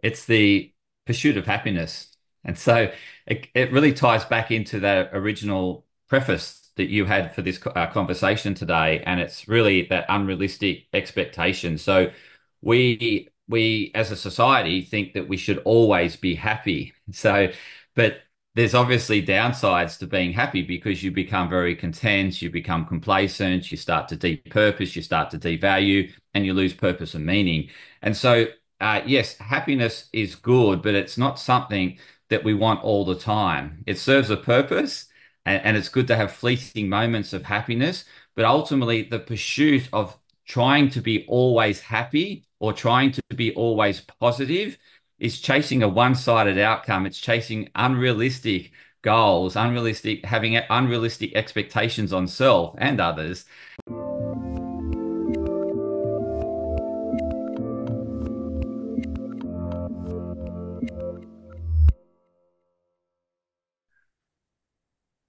It's the pursuit of happiness. And so it really ties back into that original preface that you had for this conversation today. And it's really that unrealistic expectation. So we as a society think that we should always be happy. So, but there's obviously downsides to being happy because you become very content, you become complacent, you start to depurpose, you start to devalue, and you lose purpose and meaning. And so yes, happiness is good, but it's not something that we want all the time. It serves a purpose, and it's good to have fleeting moments of happiness, but ultimately, the pursuit of trying to be always happy or trying to be always positive is chasing a one-sided outcome. It's chasing unrealistic goals, having unrealistic expectations on self and others.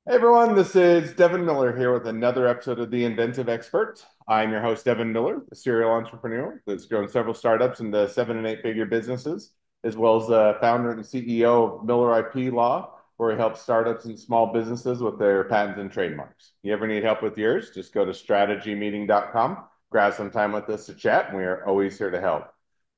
Hey everyone, this is Devin Miller here with another episode of The Inventive Expert. I'm your host, Devin Miller, a serial entrepreneur that's grown several startups into 7 and 8 figure businesses, as well as the founder and CEO of Miller IP Law, where he helps startups and small businesses with their patents and trademarks. You ever need help with yours? Just go to strategymeeting.com, grab some time with us to chat, and we are always here to help.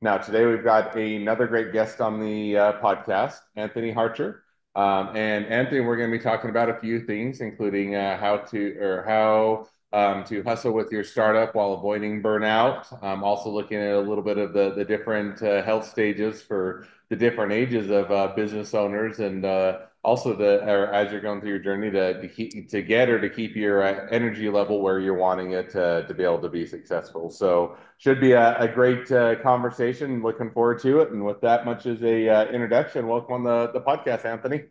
Now, today we've got another great guest on the podcast, Anthony Hartcher. And Anthony, we're going to be talking about a few things, including how to hustle with your startup while avoiding burnout. Also looking at a little bit of the different health stages for the different ages of business owners, and also as you're going through your journey to keep your energy level where you're wanting it to be able to be successful. So should be a great conversation. Looking forward to it. And with that much as a introduction, welcome on the podcast, Anthony.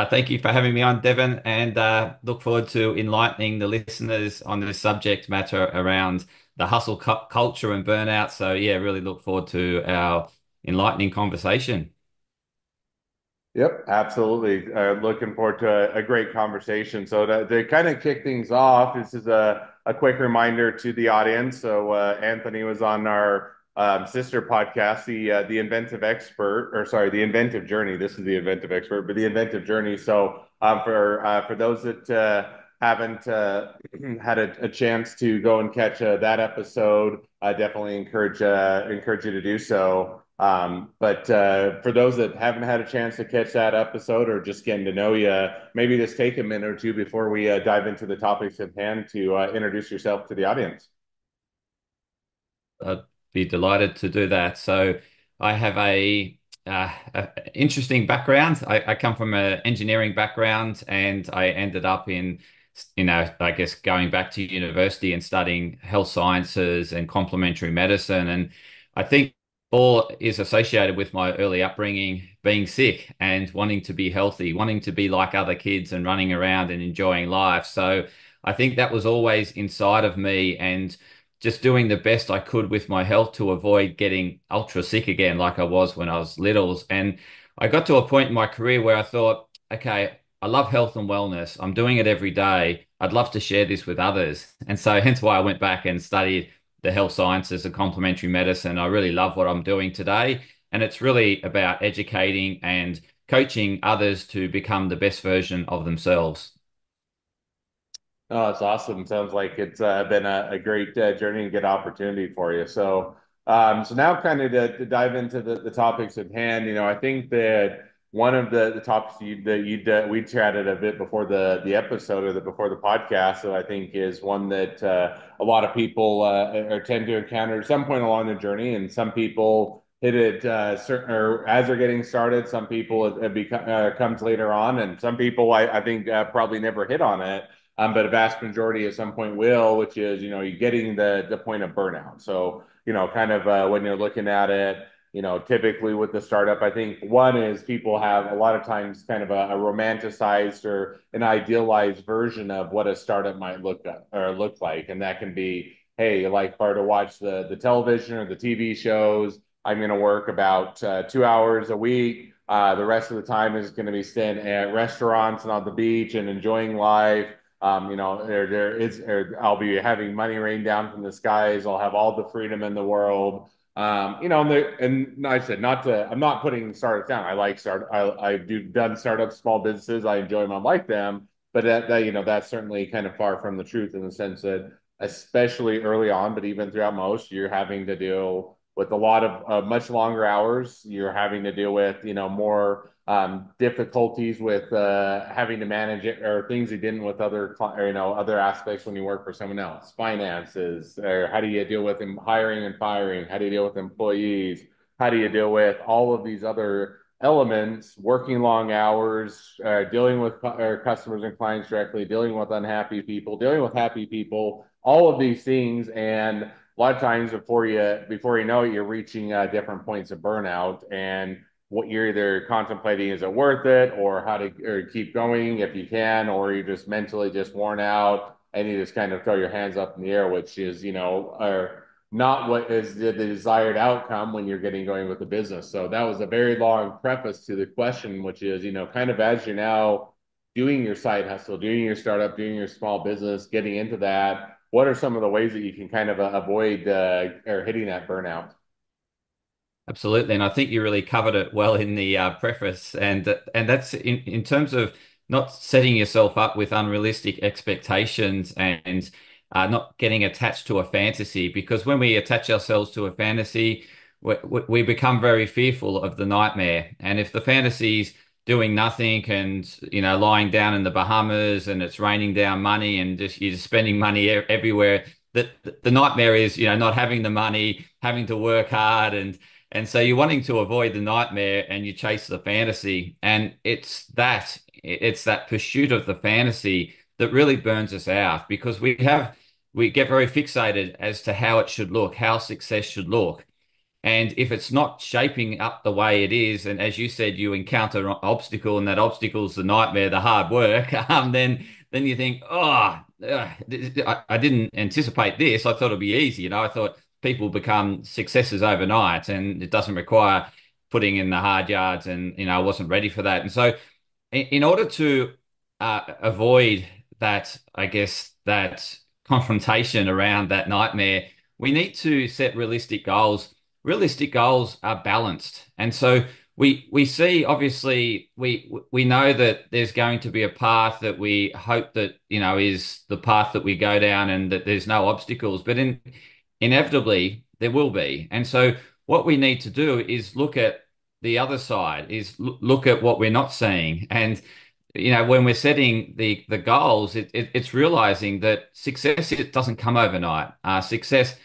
Thank you for having me on, Devon, and look forward to enlightening the listeners on this subject matter around the hustle culture and burnout. So, yeah, really look forward to our enlightening conversation. Yep, absolutely. Looking forward to a great conversation. So to kind of kick things off, this is a quick reminder to the audience. So Anthony was on our sister podcast, the Inventive Expert, or sorry, the Inventive Journey. This is the Inventive Expert, but the Inventive Journey. So for those that haven't had a chance to go and catch that episode, I definitely encourage you to do so. But for those that haven't had a chance to catch that episode or just getting to know you, maybe just take a minute or two before we dive into the topics at hand to introduce yourself to the audience. I'd be delighted to do that. So, I have a interesting background. I come from an engineering background, and I ended up I guess going back to university and studying health sciences and complementary medicine. And I think all is associated with my early upbringing, being sick and wanting to be healthy, wanting to be like other kids and running around and enjoying life. So I think that was always inside of me, and just doing the best I could with my health to avoid getting ultra sick again, like I was when I was little. And I got to a point in my career where I thought, okay, I love health and wellness. I'm doing it every day. I'd love to share this with others. And so hence why I went back and studied the health sciences and complementary medicine. I really love what I'm doing today. And it's really about educating and coaching others to become the best version of themselves. Oh, that's awesome. Sounds like it's been a great journey and good opportunity for you. So now kind of to dive into the topics at hand, I think that one of the topics we chatted a bit before the episode or before the podcast, that I think is one that a lot of people tend to encounter at some point along the journey, and some people hit it certain or as they're getting started. Some people comes later on, and some people I think probably never hit on it, but a vast majority at some point will, which is, you're getting the point of burnout. So, kind of when you're looking at it, typically with the startup, I think one is people have a lot of times kind of a romanticized or an idealized version of what a startup might look like. And that can be, hey, like if I were to watch the television or the TV shows, I'm going to work about 2 hours a week. The rest of the time is going to be staying at restaurants and on the beach and enjoying life. I'll be having money rain down from the skies. I'll have all the freedom in the world. and I said not to. I'm not putting startups down. I like start. I do done startups, small businesses. I enjoy them. I like them, but that's certainly kind of far from the truth in the sense that, especially early on, but even throughout most, you're having to deal with a lot of much longer hours. You're having to deal with more difficulties with having to manage it or things you didn't with other aspects when you work for someone else, finances, or how do you deal with hiring and firing, how do you deal with employees, how do you deal with all of these other elements, working long hours, dealing with customers and clients directly, dealing with unhappy people, dealing with happy people, all of these things. And a lot of times before you know it, you're reaching different points of burnout, and what you're either contemplating, is it worth it, or how to or keep going if you can, or you're just mentally just worn out and you just kind of throw your hands up in the air, which is not what is the desired outcome when you're getting going with the business. So that was a very long preface to the question, which is, kind of as you're now doing your side hustle, doing your startup, doing your small business, getting into that, what are some of the ways that you can kind of avoid or hitting that burnout? Absolutely, and I think you really covered it well in the preface, and that's in terms of not setting yourself up with unrealistic expectations and not getting attached to a fantasy. Because when we attach ourselves to a fantasy, we become very fearful of the nightmare. And if the fantasy's doing nothing and lying down in the Bahamas and it's raining down money and just you're just spending money everywhere, the nightmare is not having the money, having to work hard and so you're wanting to avoid the nightmare and you chase the fantasy. And it's that pursuit of the fantasy that really burns us out because we get very fixated as to how it should look, how success should look. And if it's not shaping up the way it is, and as you said, you encounter an obstacle, and that obstacle's the nightmare, the hard work, then you think, oh, I didn't anticipate this. I thought it'd be easy. I thought people become successes overnight, and it doesn't require putting in the hard yards. And I wasn't ready for that. And so, in order to avoid that, I guess that confrontation around that nightmare, we need to set realistic goals. Realistic goals are balanced. And so we see obviously we know that there's going to be a path that we hope that is the path that we go down and that there's no obstacles, but inevitably there will be. And so what we need to do is look at the other side, is look at what we're not seeing. And when we're setting the goals, it's realizing that success, it doesn't come overnight. Success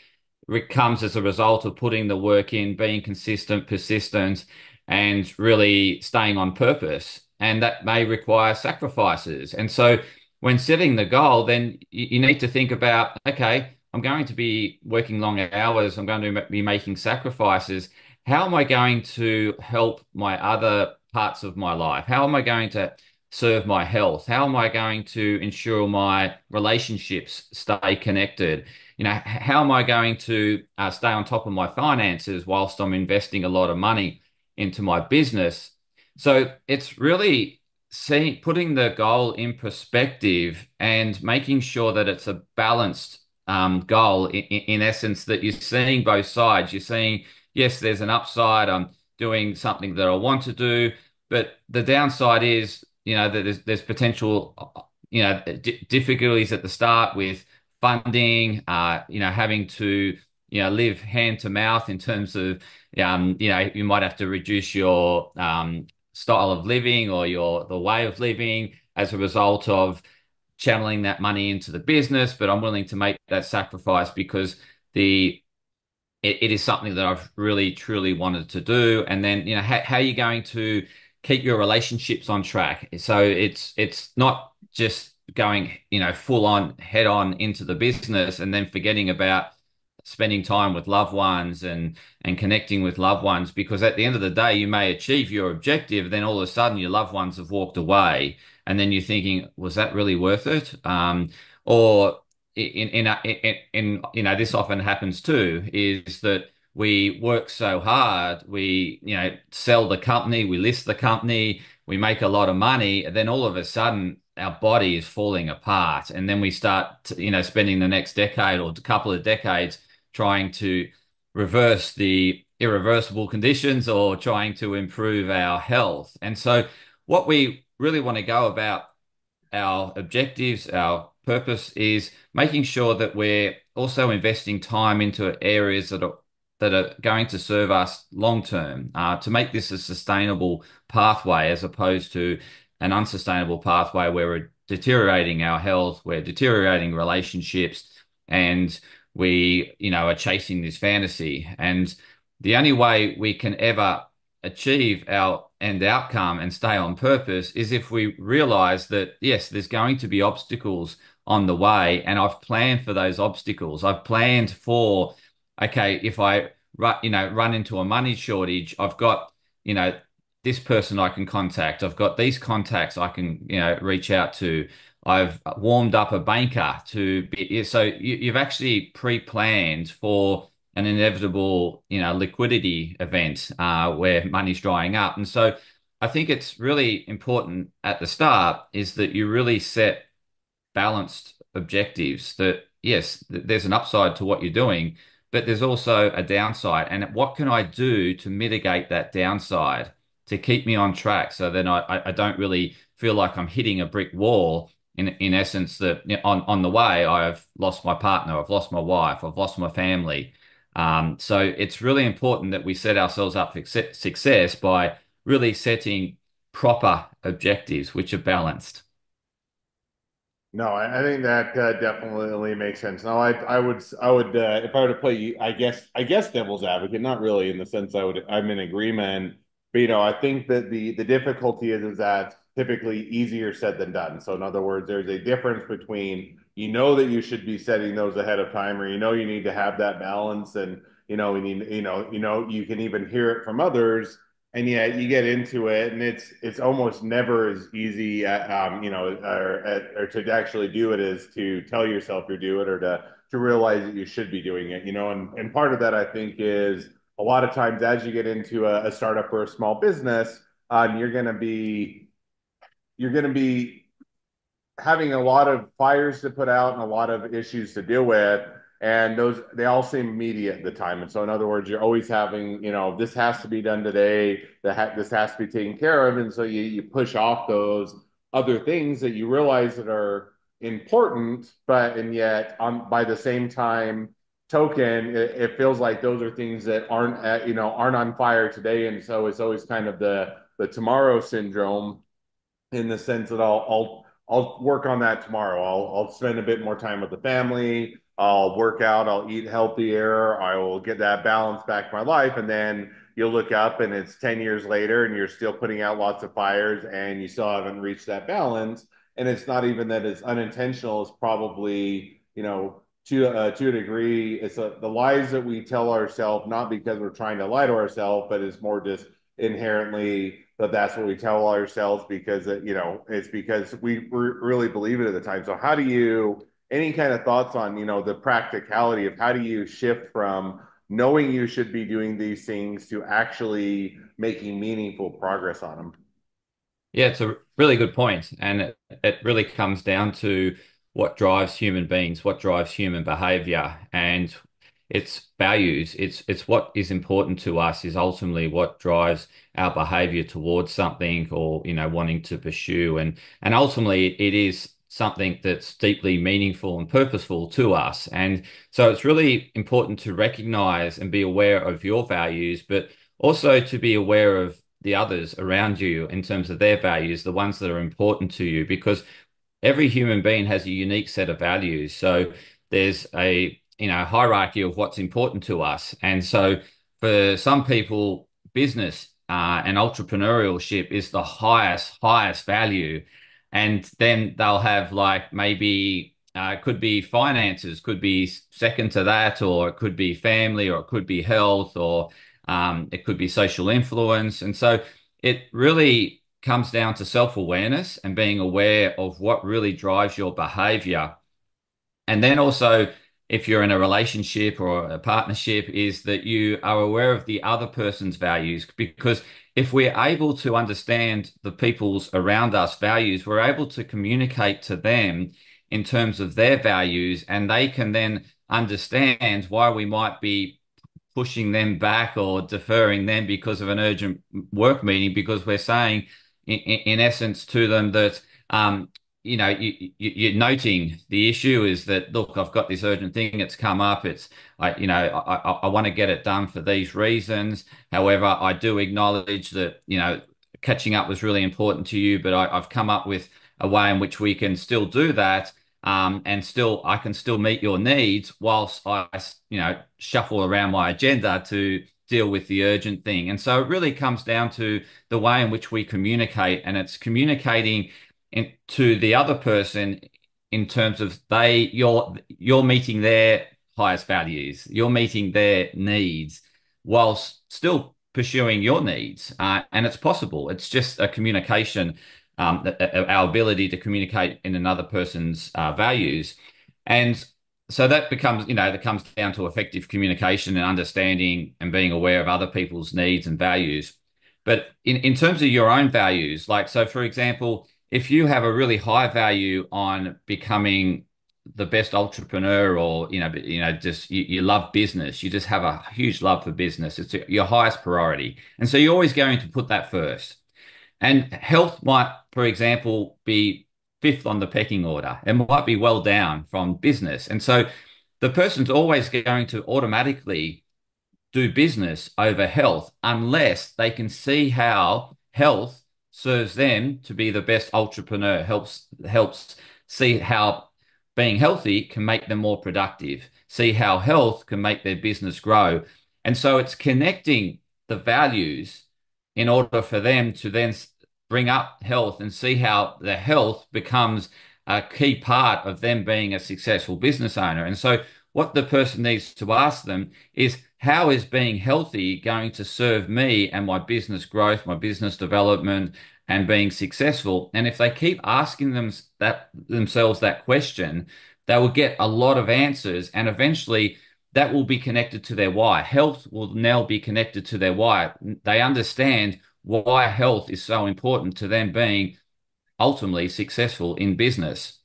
comes as a result of putting the work in, being consistent, persistent, and really staying on purpose. And that may require sacrifices. And so when setting the goal, then you need to think about, okay, I'm going to be working long hours. I'm going to be making sacrifices. How am I going to help my other parts of my life? How am I going to serve my health? How am I going to ensure my relationships stay connected? How am I going to stay on top of my finances whilst I'm investing a lot of money into my business? So it's really putting the goal in perspective and making sure that it's a balanced goal in essence, that you're seeing both sides. You're seeing, yes, there's an upside. I'm doing something that I want to do, but the downside is, that there's potential, difficulties at the start with funding, having to, live hand to mouth in terms of, you might have to reduce your style of living or the way of living as a result of channeling that money into the business. But I'm willing to make that sacrifice because it is something that I've really truly wanted to do. And then, how are you going to keep your relationships on track? So it's not just going, full on head on into the business and then forgetting about spending time with loved ones and connecting with loved ones, because at the end of the day you may achieve your objective, then all of a sudden your loved ones have walked away, and then you're thinking, was that really worth it? Or this often happens too, is that we work so hard, we sell the company, we list the company, we make a lot of money, and then all of a sudden our body is falling apart, and then we start spending the next decade or a couple of decades trying to reverse the irreversible conditions or trying to improve our health. And so, what we really want to go about our objectives, our purpose is making sure that we're also investing time into areas that are going to serve us long term, to make this a sustainable pathway as opposed to an unsustainable pathway where we're deteriorating our health, we're deteriorating relationships, and we are chasing this fantasy. And the only way we can ever achieve our end outcome and stay on purpose is if we realize that, yes, there's going to be obstacles on the way, and I've planned for those obstacles. I've planned for, okay, if I run into a money shortage, I've got, you know, this person I can contact. I've got these contacts I can, reach out to. I've warmed up a banker to be, so you've actually pre-planned for an inevitable, liquidity event where money's drying up. And so I think it's really important at the start is that you really set balanced objectives that, yes, there's an upside to what you're doing, but there's also a downside. And what can I do to mitigate that downside to keep me on track so then I don't really feel like I'm hitting a brick wall in essence that on the way I've lost my partner, I've lost my wife, I've lost my family. So it's really important that we set ourselves up for success by really setting proper objectives which are balanced. No, I think that definitely makes sense. Now, I would, if I were to play, I guess, devil's advocate, not really in the sense I'm in agreement, but I think that the difficulty is that typically easier said than done. So, in other words, there's a difference between that you should be setting those ahead of time, or you need to have that balance, and we need, you can even hear it from others, and yet you get into it and it's almost never as easy or to actually do it as to tell yourself you're doing it, or to realize that you should be doing it, and part of that I think is a lot of times as you get into a startup or a small business, you're going to be having a lot of fires to put out and a lot of issues to deal with. And those, they all seem immediate at the time. And so, in other words, you're always having, this has to be done today, this has to be taken care of. And so you push off those other things that you realize that are important, but, and yet, by the same time, token, it feels like those are things that aren't on fire today. And so it's always kind of the tomorrow syndrome, in the sense that I'll work on that tomorrow. I'll spend a bit more time with the family. I'll work out. I'll eat healthier. I will get that balance back in my life. And then you'll look up and it's 10 years later and you're still putting out lots of fires and you still haven't reached that balance. And it's not even that it's unintentional. It's probably, to a degree, it's the lies that we tell ourselves, not because we're trying to lie to ourselves, but it's more just inherently that's what we tell ourselves because it's because we really believe it at the time. So how do you, any kind of thoughts on the practicality of how do you shift from knowing you should be doing these things to actually making meaningful progress on them? Yeah, it's a really good point, and it really comes down to what drives human beings, what drives human behavior, and it's values. It's what is important to us is ultimately what drives our behavior towards something or wanting to pursue, and ultimately it is something that's deeply meaningful and purposeful to us. And so it's really important to recognize and be aware of your values, but also to be aware of the others around you in terms of their values, the ones that are important to you, because every human being has a unique set of values. So there's a hierarchy of what's important to us. And so for some people, business and entrepreneurship is the highest value. And then they'll have like maybe could be finances, could be second to that, or it could be family, or it could be health, or it could be social influence. And so it really comes down to self-awareness and being aware of what really drives your behavior. And then also, if you're in a relationship or a partnership, is that you are aware of the other person's values. Because if we're able to understand the people's around us values, we're able to communicate to them in terms of their values, and they can then understand why we might be pushing them back or deferring them because of an urgent work meeting, because we're saying, in essence, to them that, um, you're noting the issue is that, look, I've got this urgent thing. It's come up. I want to get it done for these reasons. However, I do acknowledge that, catching up was really important to you, but I've come up with a way in which we can still do that. And still, I can still meet your needs whilst shuffle around my agenda to deal with the urgent thing. And so it really comes down to the way in which we communicate, and it's communicating to the other person in terms of you're meeting their highest values, you're meeting their needs, whilst still pursuing your needs. And it's possible. It's just a communication, our ability to communicate in another person's values. And so that comes down to effective communication and understanding and being aware of other people's needs and values. But in terms of your own values, like, so for example, if you have a really high value on becoming the best entrepreneur, or just you love business, you just have a huge love for business, it's your highest priority, and so you're always going to put that first. And health might, for example, be fifth on the pecking order. It might be well down from business, and so the person's always going to automatically do business over health unless they can see how health serves them to be the best entrepreneur, helps see how being healthy can make them more productive, see how health can make their business grow. And so it's connecting the values in order for them to then bring up health and see how the health becomes a key part of them being a successful business owner. And so what the person needs to ask them is, how is being healthy going to serve me and my business growth, my business development, and being successful? And if they keep asking themselves that question, they will get a lot of answers, and eventually that will be connected to their why. Health will now be connected to their why. They understand why health is so important to them being ultimately successful in business.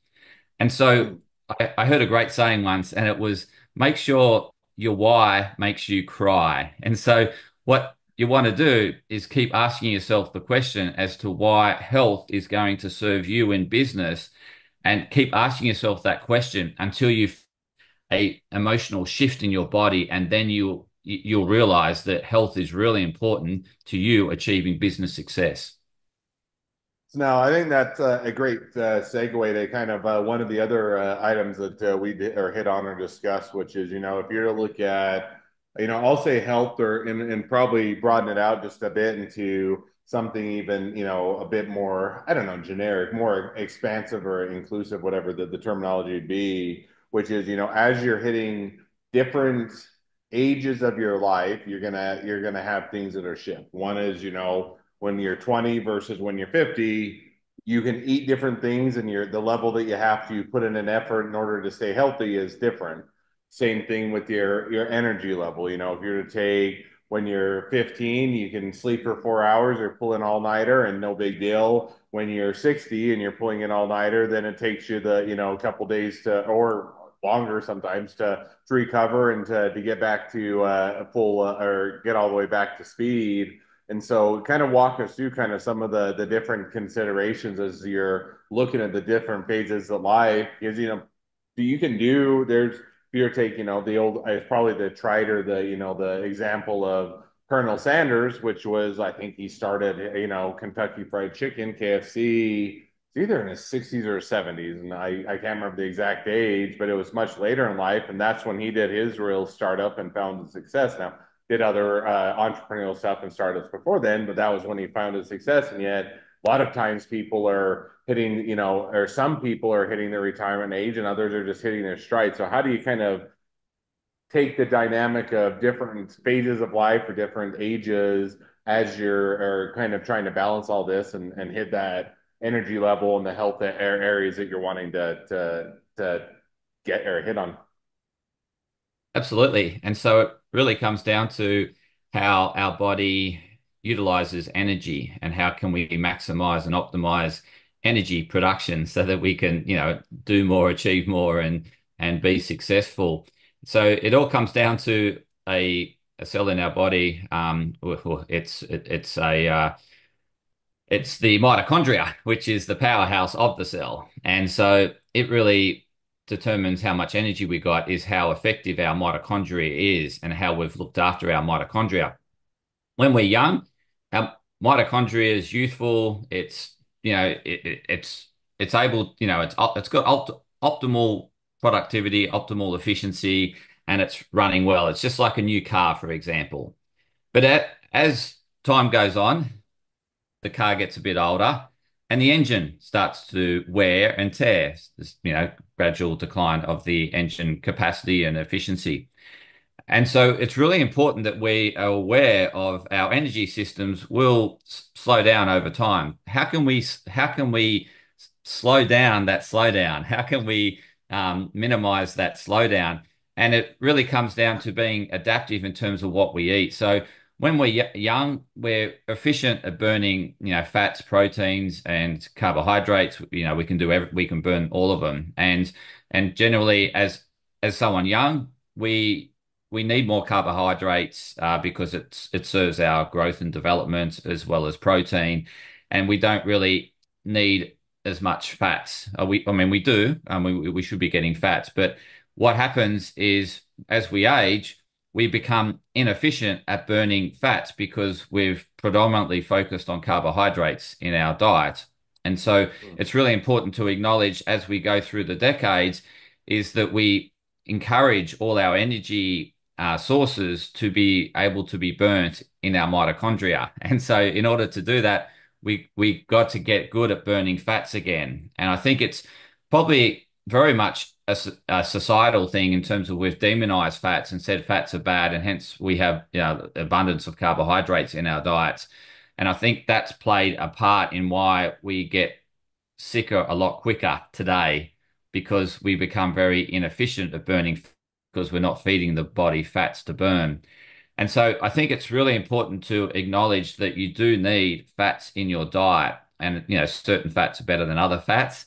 And so Mm. I heard a great saying once, and it was, make sure your why makes you cry. And so what you want to do is keep asking yourself the question as to why health is going to serve you in business, and keep asking yourself that question until you a emotional shift in your body, and then you'll realize that health is really important to you achieving business success. No, I think that's a great segue to kind of one of the other items that we did or hit on or discussed, which is, if you're to look at, I'll say health, or and probably broaden it out just a bit into something even, a bit more, I don't know, generic, more expansive or inclusive, whatever the terminology would be, which is, as you're hitting different ages of your life, you're gonna have things that are shift. One is, when you're 20 versus when you're 50, you can eat different things, and the level that you have to put in an effort in order to stay healthy is different. Same thing with your energy level. If you're to take, when you're 15, you can sleep for 4 hours or pull an all-nighter and no big deal. When you're 60 and you're pulling an all-nighter, then it takes you a couple days to, or longer sometimes, to recover and to get back to full or get all the way back to speed. And so kind of walk us through kind of some of the different considerations as you're looking at the different phases of life. Because, you can do, there's, if you're taking, the old, it's probably the tried, or the example of Colonel Sanders, which was, I think he started, Kentucky Fried Chicken, KFC, it's either in his 60s or 70s. And I can't remember the exact age, but it was much later in life. And that's when he did his real startup and found the success. Now, did other entrepreneurial stuff and startups before then, but that was when he found his success. And yet, a lot of times people are hitting, or some people are hitting their retirement age, and others are just hitting their stride. So, how do you kind of take the dynamic of different phases of life or different ages as you're or kind of trying to balance all this and hit that energy level and the health areas that you're wanting to get or hit on? Absolutely. And so it really comes down to how our body utilizes energy, and how can we maximize and optimize energy production so that we can, do more, achieve more, and be successful. So it all comes down to a a cell in our body, it's the mitochondria, which is the powerhouse of the cell. And so it really determines how much energy we got is how effective our mitochondria is and how we've looked after our mitochondria. When we're young, our mitochondria is youthful. It's able, it's got optimal productivity, optimal efficiency, and it's running well. It's just like a new car, for example. But as time goes on, the car gets a bit older and the engine starts to wear and tear. This, gradual decline of the engine capacity and efficiency. And so it's really important that we are aware of our energy systems will slow down over time. How can we slow down that slowdown? How can we minimize that slowdown? And it really comes down to being adaptive in terms of what we eat. So when we're young, we're efficient at burning, fats, proteins, and carbohydrates. We can burn all of them. And generally, as someone young, we need more carbohydrates because it serves our growth and development as well as protein, and we don't really need as much fats. I mean, we do. We should be getting fats, but what happens is as we age, we become inefficient at burning fats because we've predominantly focused on carbohydrates in our diet. And so it's really important to acknowledge as we go through the decades is that we encourage all our energy sources to be able to be burnt in our mitochondria. And so, in order to do that, we got to get good at burning fats again. And I think it's probably very much a societal thing in terms of we've demonized fats and said fats are bad, and hence we have abundance of carbohydrates in our diets. And I think that's played a part in why we get sicker a lot quicker today because we become very inefficient at burning because we're not feeding the body fats to burn. And so I think it's really important to acknowledge that you do need fats in your diet. And, certain fats are better than other fats.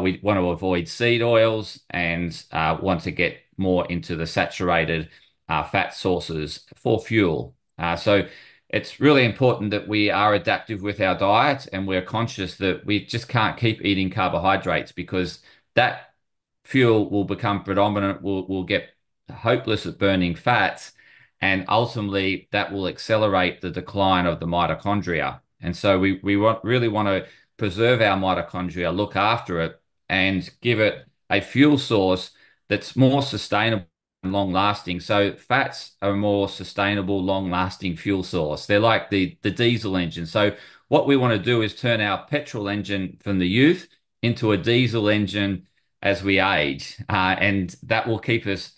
We want to avoid seed oils and want to get more into the saturated fat sources for fuel. So it's really important that we are adaptive with our diet and we're conscious that we just can't keep eating carbohydrates because that fuel will become predominant. We'll get hopeless at burning fats, and ultimately that will accelerate the decline of the mitochondria. And so really want to preserve our mitochondria, look after it, and give it a fuel source that's more sustainable and long lasting. So fats are a more sustainable, long lasting fuel source. They're like the diesel engine. So what we want to do is turn our petrol engine from the youth into a diesel engine as we age. And that will keep us,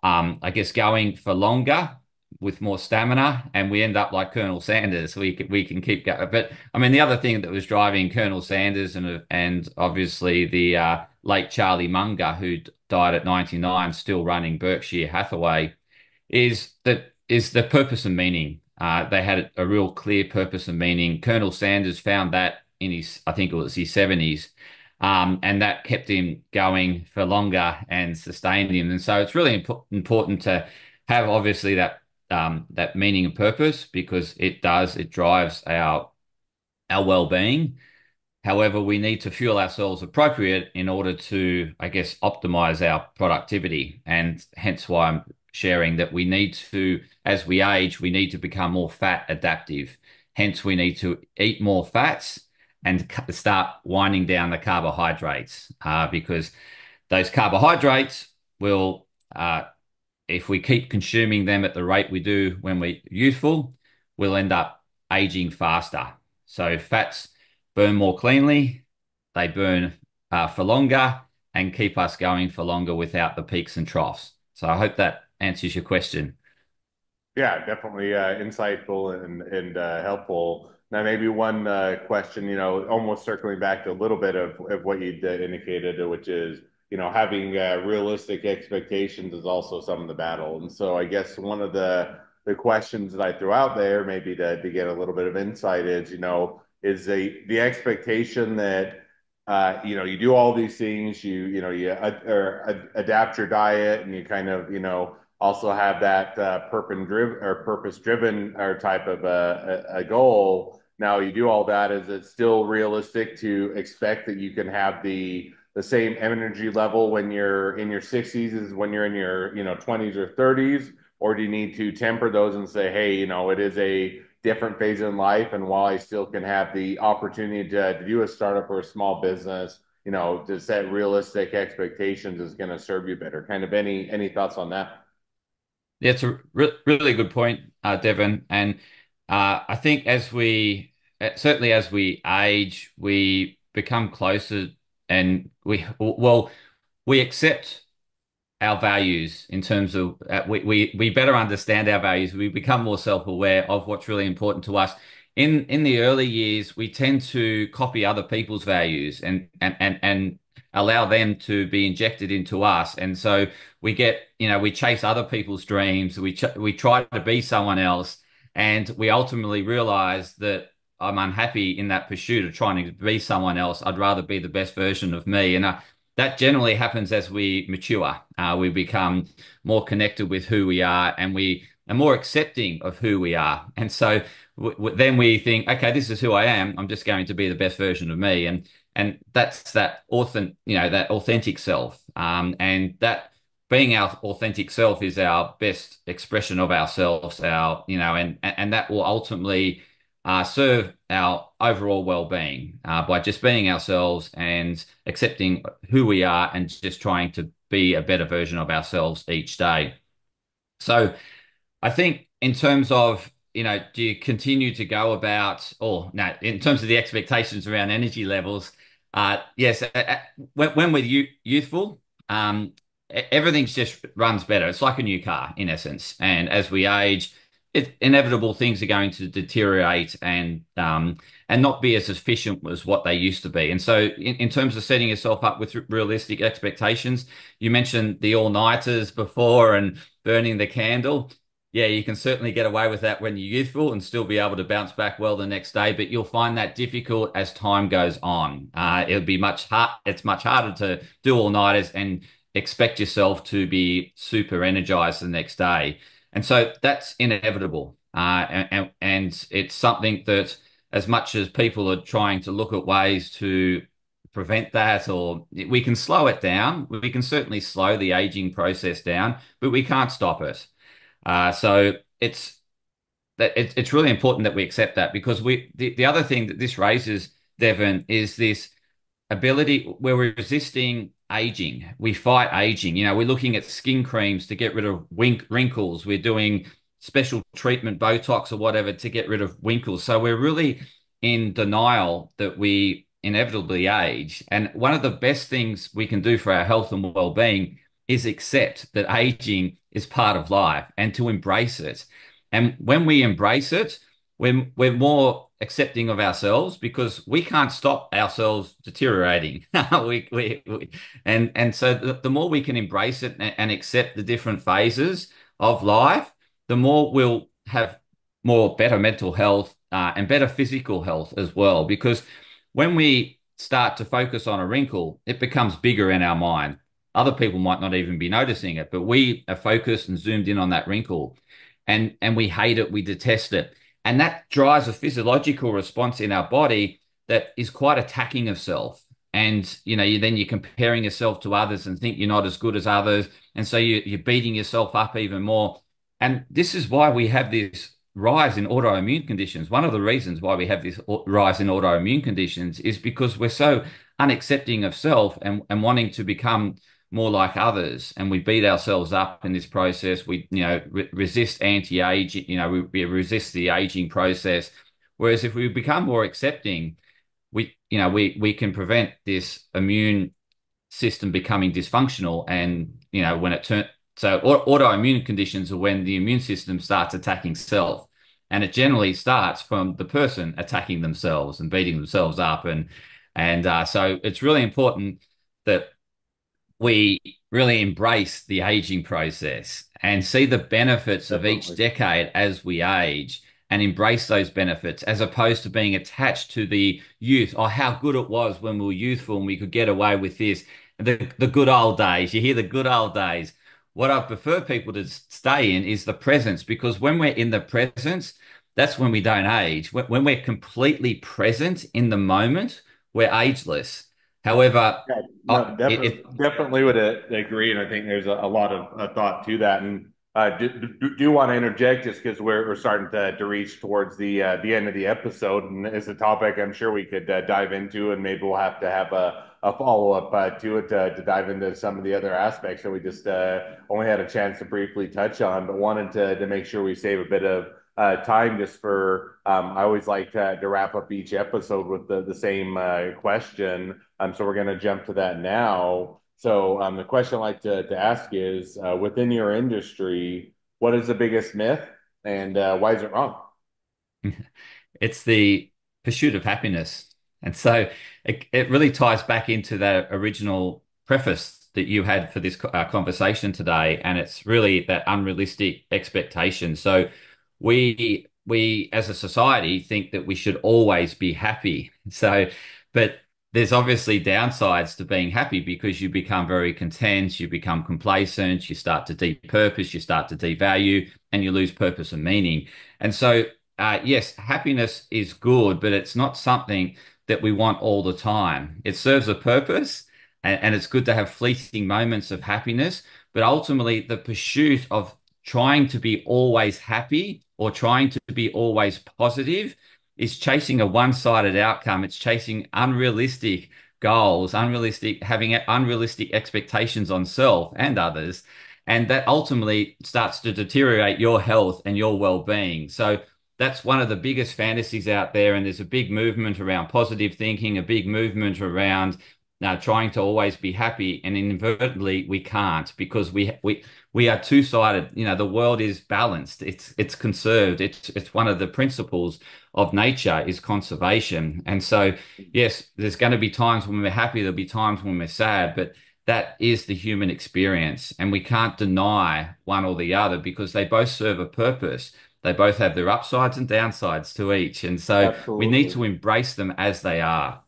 I guess, going for longer with more stamina, and we end up like Colonel Sanders. We can keep going. But I mean, the other thing that was driving Colonel Sanders and obviously the late Charlie Munger, who died at 99, still running Berkshire Hathaway, is the purpose and meaning. They had a real clear purpose and meaning. Colonel Sanders found that in his, I think it was his 70s, and that kept him going for longer and sustained him. And so it's really important to have obviously that meaning and purpose because it drives our well-being. However, we need to fuel ourselves appropriate in order to, I guess, optimize our productivity. And hence why I'm sharing that we need to, as we age, we need to become more fat adaptive. Hence, we need to eat more fats and start winding down the carbohydrates because those carbohydrates will, if we keep consuming them at the rate we do when we're youthful, we'll end up aging faster. So fats burn more cleanly, they burn for longer and keep us going for longer without the peaks and troughs. So I hope that answers your question. Yeah, definitely insightful and helpful. Now, maybe one question, almost circling back to a little bit of what you indicated, which is, having realistic expectations is also some of the battle. And so, I guess one of the questions that I threw out there, maybe to get a little bit of insight, is, is the expectation that you do all these things, you adapt your diet, and you kind of, also have that purpose driven or type of a goal. Now you do all that. Is it still realistic to expect that you can have the same energy level when you're in your 60s as when you're in your 20s or 30s? Or do you need to temper those and say, hey, it is a different phase in life, and while I still can have the opportunity to do a startup or a small business, to set realistic expectations is going to serve you better. Kind of any thoughts on that? Yeah, it's a really good point, Devin. And I think certainly as we age, we become closer and we accept our values in terms of we better understand our values. We become more self-aware of what's really important to us. In the early years, we tend to copy other people's values and allow them to be injected into us. And so we chase other people's dreams. We try to be someone else, and we ultimately realize that I'm unhappy in that pursuit of trying to be someone else. I'd rather be the best version of me. And that generally happens as we mature. We become more connected with who we are, and we are more accepting of who we are. And so then we think, okay, this is who I am. I'm just going to be the best version of me, and that's that authentic self. And that being our authentic self is our best expression of ourselves. And that will ultimately serve our overall well-being by just being ourselves and accepting who we are and just trying to be a better version of ourselves each day. So I think in terms of, do you continue to go about, or no, in terms of the expectations around energy levels, yes, when we're youthful, everything just runs better. It's like a new car in essence. And as we age, it's inevitable things are going to deteriorate and not be as efficient as what they used to be. And so in terms of setting yourself up with realistic expectations, you mentioned the all-nighters before and burning the candle. Yeah, you can certainly get away with that when you're youthful and still be able to bounce back well the next day, but you'll find that difficult as time goes on. It's much harder to do all-nighters and expect yourself to be super energized the next day. And so that's inevitable. And it's something that as much as people are trying to look at ways to prevent that, or we can slow it down, we can certainly slow the aging process down, but we can't stop it. So it's really important that we accept that because the other thing that this raises, Devon, is this ability where we're resisting aging. We fight aging. We're looking at skin creams to get rid of wrinkles. We're doing special treatment, Botox or whatever, to get rid of wrinkles. So we're really in denial that we inevitably age. And one of the best things we can do for our health and well-being is accept that aging is part of life and to embrace it. And when we embrace it, we're more accepting of ourselves because we can't stop ourselves deteriorating. And so the more we can embrace it and accept the different phases of life, the more we'll have more better mental health and better physical health as well. Because when we start to focus on a wrinkle, it becomes bigger in our mind. Other people might not even be noticing it, but we are focused and zoomed in on that wrinkle, and we hate it, we detest it. And that drives a physiological response in our body that is quite attacking of self. And then you're comparing yourself to others and think you're not as good as others. And so you're beating yourself up even more. And this is why we have this rise in autoimmune conditions. One of the reasons why we have this rise in autoimmune conditions is because we're so unaccepting of self and wanting to become more like others, and we beat ourselves up in this process. We resist anti-aging, we resist the aging process. Whereas if we become more accepting, we can prevent this immune system becoming dysfunctional. And when it turns so autoimmune conditions are when the immune system starts attacking self, and it generally starts from the person attacking themselves and beating themselves up. And so it's really important that we really embrace the aging process and see the benefits of each Definitely. decade as we age and embrace those benefits as opposed to being attached to the youth or how good it was when we were youthful and we could get away with this. The good old days, you hear the good old days. what I prefer people to stay in is the presence, because when we're in the presence, that's when we don't age. When we're completely present in the moment, we're ageless. However, Yeah, no, it definitely would agree, and I think there's a lot of thought to that. And do want to interject just because we're starting to reach towards the end of the episode, and it's a topic I'm sure we could dive into, and maybe we'll have to have a follow up to it to dive into some of the other aspects that we just only had a chance to briefly touch on, but wanted to make sure we save a bit of time just for I always like to wrap up each episode with the same question. So we're going to jump to that now. So the question I like to ask is within your industry, what is the biggest myth and why is it wrong? It's the pursuit of happiness. And so it really ties back into that original preface that you had for this conversation today. And it's really that unrealistic expectation. So we as a society think that we should always be happy. So, but there's obviously downsides to being happy because you become very content, you become complacent, you start to depurpose, you start to devalue, and you lose purpose and meaning. And so yes, happiness is good, but it's not something that we want all the time. It serves a purpose, and it's good to have fleeting moments of happiness, but ultimately, the pursuit of trying to be always happy or trying to be always positive is chasing a one-sided outcome. It's chasing unrealistic goals, having unrealistic expectations on self and others. And that ultimately starts to deteriorate your health and your well-being. So that's one of the biggest fantasies out there. And there's a big movement around positive thinking, a big movement around trying to always be happy. And inadvertently, we can't because we are two-sided. You know, the world is balanced. It's conserved. It's one of the principles of nature is conservation. And so, yes, there's going to be times when we're happy. There'll be times when we're sad, but that is the human experience. And we can't deny one or the other because they both serve a purpose. They both have their upsides and downsides to each. And so we need Absolutely. to embrace them as they are.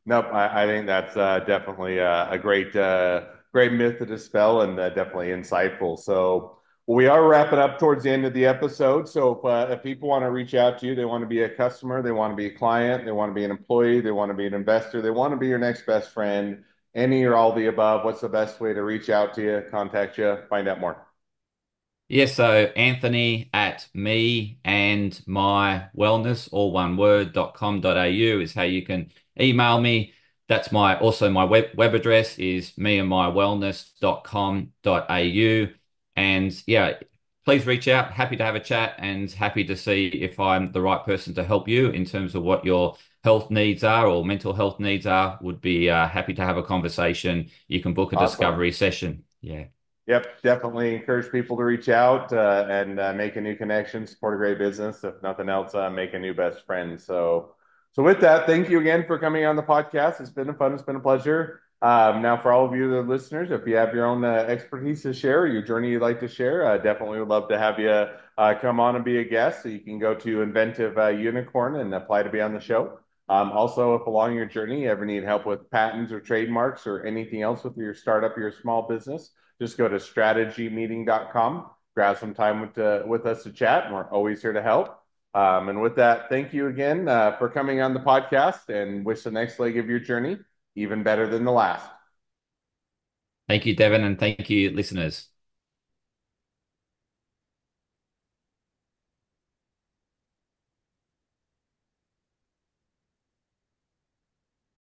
Nope, I think that's definitely a great myth to dispel and definitely insightful. So we are wrapping up towards the end of the episode. So if people want to reach out to you, they want to be a customer, they want to be a client, they want to be an employee, they want to be an investor, they want to be your next best friend, any or all the above, what's the best way to reach out to you, contact you, find out more? Yeah, so Anthony at me and my wellness, all one word, .com.au is how you can email me. That's my web address is me and my wellness.com.au. And yeah, please reach out. Happy to have a chat and happy to see if I'm the right person to help you in terms of what your health needs are or mental health needs are. Would be happy to have a conversation. You can book a Awesome. discovery session. Yeah. Yep, definitely encourage people to reach out and make a new connection, support a great business. If nothing else, make a new best friend. So with that, thank you again for coming on the podcast. It's been fun. It's been a pleasure. Now, for all of you, the listeners, if you have your own expertise to share, or your journey you'd like to share, definitely would love to have you come on and be a guest. So you can go to Inventive Unicorn and apply to be on the show. Also, if along your journey you ever need help with patents or trademarks or anything else with your startup, your small business, just go to strategymeeting.com, grab some time with us to chat, and we're always here to help. And with that, thank you again for coming on the podcast and wish the next leg of your journey even better than the last. Thank you, Devin, and thank you, listeners.